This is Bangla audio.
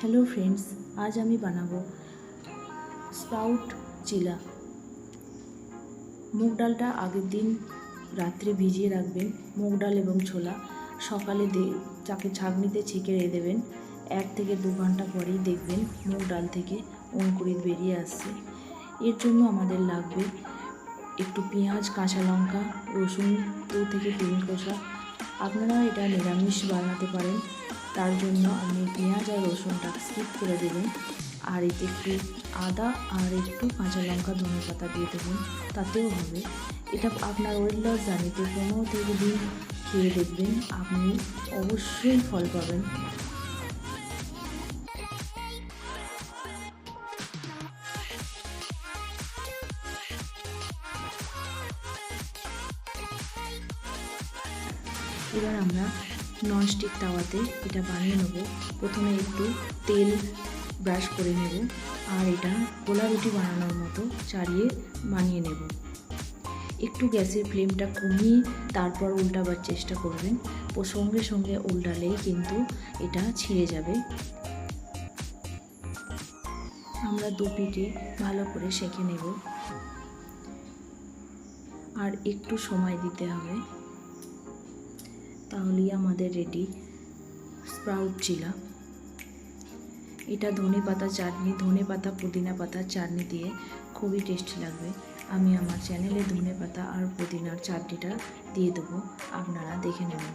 हेलो फ्रेंड्स, आज আমি বানাবো স্প্রাউট চিলা। মুগ ডালটা আগের দিন রাত্রে ভিজিয়ে রাখবেন। মুগ ডাল এবং ছোলা সকালে চাকে ছাঁকনিতে ছেঁকে রেখে দেবেন। 1 থেকে 2 ঘন্টা পরেই দেখবেন মুগ ডাল থেকে অঙ্কুরিত বেরিয়ে আসছে। এর জন্য আমাদের লাগবে একটু পেঁয়াজ, কাঁচা লঙ্কা, রসুন 2 থেকে 3 কোয়া। আপনারা এটা নিরামিষ বানাতে পারেন, তার জন্য আমি পেঁয়াজ আর রসুনটা স্কিপ করে দেবেন। আর এতে একটু আদা আর একটু কাঁচা লঙ্কা, ধনে পাতা দিয়ে দেবেন, তাতেও হবে। এটা আপনার ওয়েট লস জার্নিতে 15 থেকে দিন খেয়ে দেখবেন, আপনি অবশ্যই ফল পাবেন। এবার আমরা ননস্টিক তাওয়াতে এটা বানিয়ে নেব। প্রথমে একটু তেল ব্রাশ করে নেব আর এটা গোলা রুটি বানানোর মতো চাড়িয়ে বানিয়ে নেব। একটু গ্যাসের ফ্লেমটা কমিয়ে তারপর উল্টাবার চেষ্টা করবেন। ও সঙ্গে সঙ্গে উল্টালেই কিন্তু এটা ছিঁড়ে যাবে। আমরা 2 পিঠে ভালো করে সেঁকে নেব আর একটু সময় দিতে হবে, তাহলেই আমাদের রেডি স্প্রাউট চিলা। এটা ধনে পাতা চাটনি, ধনে পাতা পুদিনা পাতার চাটনি দিয়ে খুবই টেস্টি লাগবে। আমি আমার চ্যানেলে ধনে পাতা আর পুদিনার চাটনিটা দিয়ে দেবো, আপনারা দেখে নেবেন।